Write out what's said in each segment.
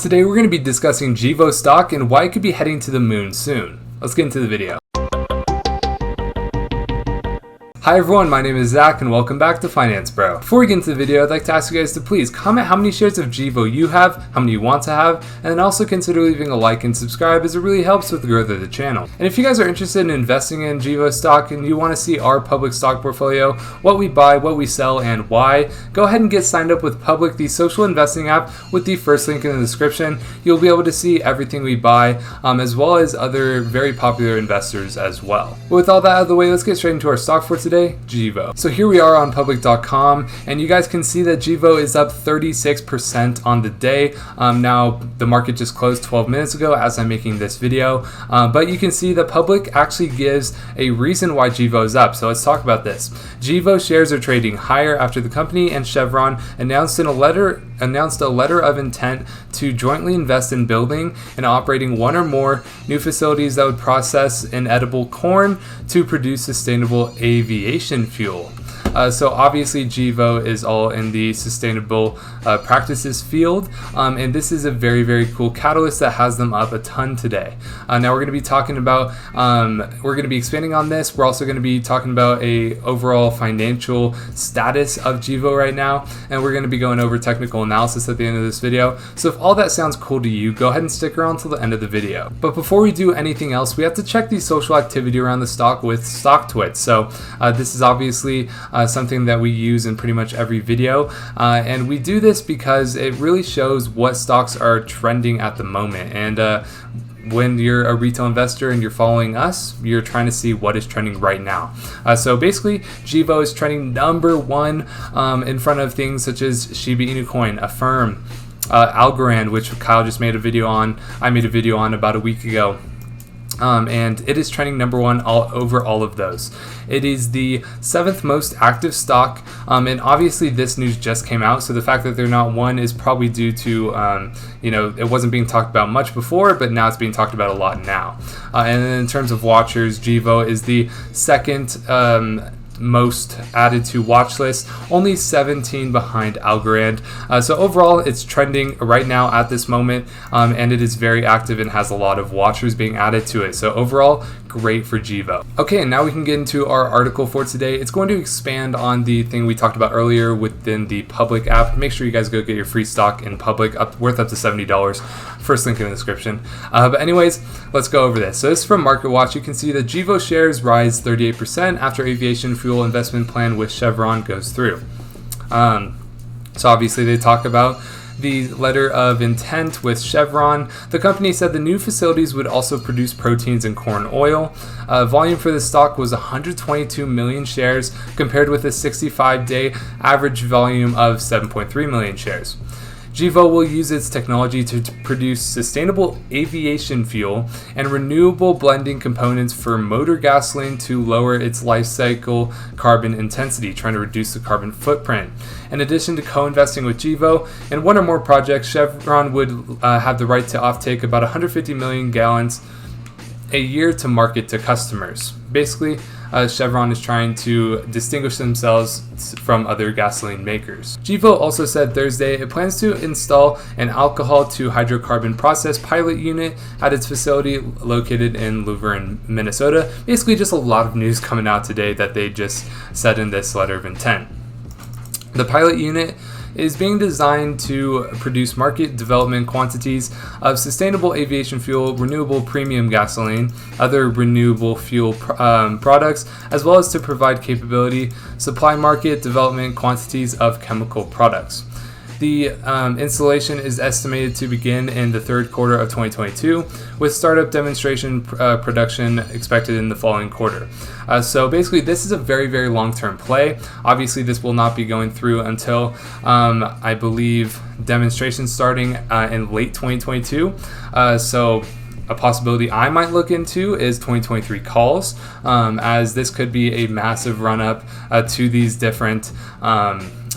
Today we're going to be discussing Gevo stock and why it could be heading to the moon soon. Let's get into the video. Hi everyone, my name is Zach and welcome back to Finance Bro. Before we get into the video, I'd like to ask you guys to please comment how many shares of Gevo you have, how many you want to have, and then also consider leaving a like and subscribe as it really helps with the growth of the channel. And if you guys are interested in investing in Gevo stock and you want to see our public stock portfolio, what we buy, what we sell, and why, go ahead and get signed up with Public, the social investing app, with the first link in the description. You'll be able to see everything we buy, as well as other very popular investors as well. But with all that out of the way, let's get straight into our stock for today. Gevo. So here we are on public.com and you guys can see that Gevo is up 36% on the day. Now the market just closed 12 minutes ago as I'm making this video, but you can see that Public actually gives a reason why Gevo is up. So let's talk about this. Gevo shares are trading higher after the company and Chevron announced a letter of intent to jointly invest in building and operating one or more new facilities that would process inedible corn to produce sustainable aviation fuel. So obviously Gevo is all in the sustainable practices field, and this is a very, very cool catalyst that has them up a ton today. Now we're going to be talking about, we're going to be expanding on this. We're also going to be talking about a overall financial status of Gevo right now, and we're going to be going over technical analysis at the end of this video. So if all that sounds cool to you, go ahead and stick around till the end of the video. But before we do anything else, we have to check the social activity around the stock with StockTwits. So this is obviously something that we use in pretty much every video, and we do this because it really shows what stocks are trending at the moment. And when you're a retail investor and you're following us, you're trying to see what is trending right now. So basically, Gevo is trending number one in front of things such as Shiba Inu Coin, Affirm, Algorand, which Kyle just made a video on. I made a video on about a week ago. And it is trending number one over all of those. It is the 7th most active stock, and obviously this news just came out, so the fact that they're not one is probably due to, it wasn't being talked about much before, but now it's being talked about a lot now. And then in terms of watchers, Gevo is the 2nd most added to watch list, only 17 behind Algorand. So overall it's trending right now at this moment, and it is very active and has a lot of watchers being added to it. So overall, great for Gevo. Okay, and now we can get into our article for today. It's going to expand on the thing we talked about earlier within the Public app. Make sure you guys go get your free stock in Public, worth up to $70. First link in the description. But anyways, let's go over this. So this is from MarketWatch. You can see that Gevo shares rise 38% after aviation fuel investment plan with Chevron goes through. So obviously they talk about the letter of intent with Chevron. The company said the new facilities would also produce proteins and corn oil. Volume for the stock was 122 million shares compared with a 65-day average volume of 7.3 million shares. Gevo will use its technology to produce sustainable aviation fuel and renewable blending components for motor gasoline to lower its life cycle carbon intensity, trying to reduce the carbon footprint. In addition to co-investing with Gevo in one or more projects, Chevron would have the right to offtake about 150 million gallons a year to market to customers. Basically, Chevron is trying to distinguish themselves from other gasoline makers. Gevo also said Thursday it plans to install an alcohol to hydrocarbon process pilot unit at its facility located in Luverne, Minnesota. Basically just a lot of news coming out today that they just said in this letter of intent. The pilot unit is being designed to produce market development quantities of sustainable aviation fuel, renewable premium gasoline, other renewable fuel products, as well as to provide capability, supply market development quantities of chemical products. The installation is estimated to begin in the 3rd quarter of 2022, with startup demonstration production expected in the following quarter. So basically, this is a very, very long-term play. Obviously, this will not be going through until, I believe, demonstration starting in late 2022. So a possibility I might look into is 2023 calls, as this could be a massive run-up to these different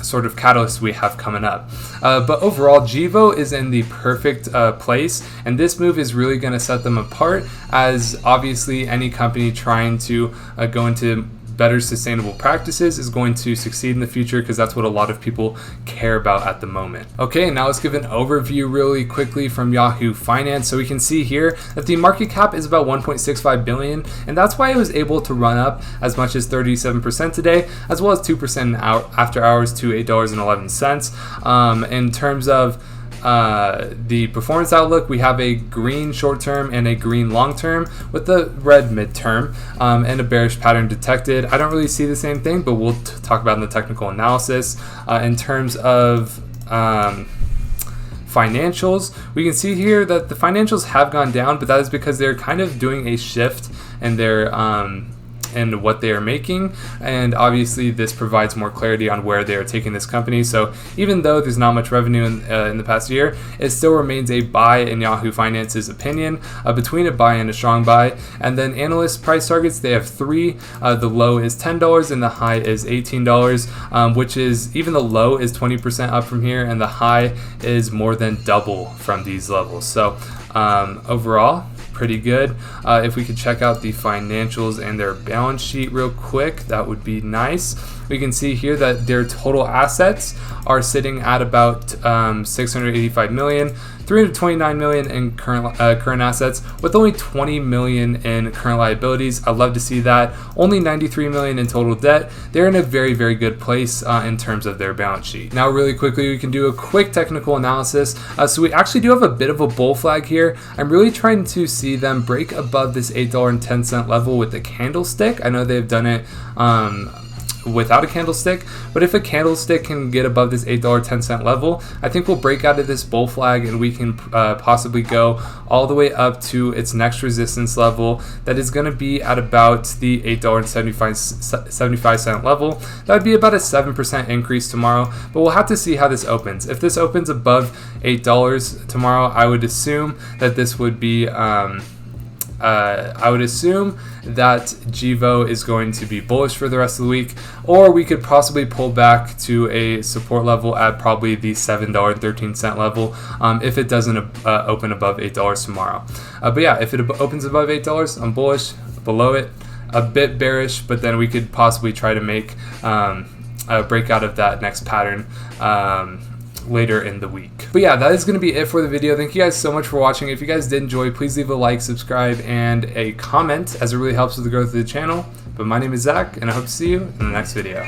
sort of catalysts we have coming up. But overall, Gevo is in the perfect place, and this move is really going to set them apart, as obviously any company trying to go into better sustainable practices is going to succeed in the future, because that's what a lot of people care about at the moment. Okay, now let's give an overview really quickly from Yahoo Finance. So we can see here that the market cap is about 1.65 billion, and that's why it was able to run up as much as 37% today, as well as 2% after hours to $8.11. In terms of the performance outlook, we have a green short term and a green long term with the red midterm, and a bearish pattern detected. I don't really see the same thing, but we'll talk about in the technical analysis. In terms of financials, we can see here that the financials have gone down, but that is because they're kind of doing a shift in their and what they are making, and obviously this provides more clarity on where they are taking this company. So even though there's not much revenue in the past year, it still remains a buy in Yahoo Finance's opinion, between a buy and a strong buy. And then analyst price targets, they have 3. The low is $10 and the high is $18, which is, even the low is 20% up from here, and the high is more than double from these levels. So overall, pretty good. If we could check out the financials and their balance sheet real quick, that would be nice. We can see here that their total assets are sitting at about 685 million, 329 million in current assets, with only 20 million in current liabilities. I'd love to see that. Only 93 million in total debt. They're in a very, very good place in terms of their balance sheet. Now, really quickly, we can do a quick technical analysis. So we actually do have a bit of a bull flag here. I'm really trying to see them break above this $8.10 level with the candlestick. I know they've done it without a candlestick, but if a candlestick can get above this $8.10 level, I think we'll break out of this bull flag and we can possibly go all the way up to its next resistance level, that is going to be at about the $8.75 level. That would be about a 7% increase tomorrow, but we'll have to see how this opens. If this opens above $8 tomorrow, I would assume that this would be I would assume that Gevo is going to be bullish for the rest of the week, or we could possibly pull back to a support level at probably the $7.13 level if it doesn't open above $8 tomorrow. But yeah, if it opens above $8, I'm bullish. Below it, a bit bearish, but then we could possibly try to make a break out of that next pattern later in the week. But yeah, that is going to be it for the video. Thank you guys so much for watching. If you guys did enjoy, please leave a like, subscribe, and a comment, as it really helps with the growth of the channel. But my name is Zach, and I hope to see you in the next video.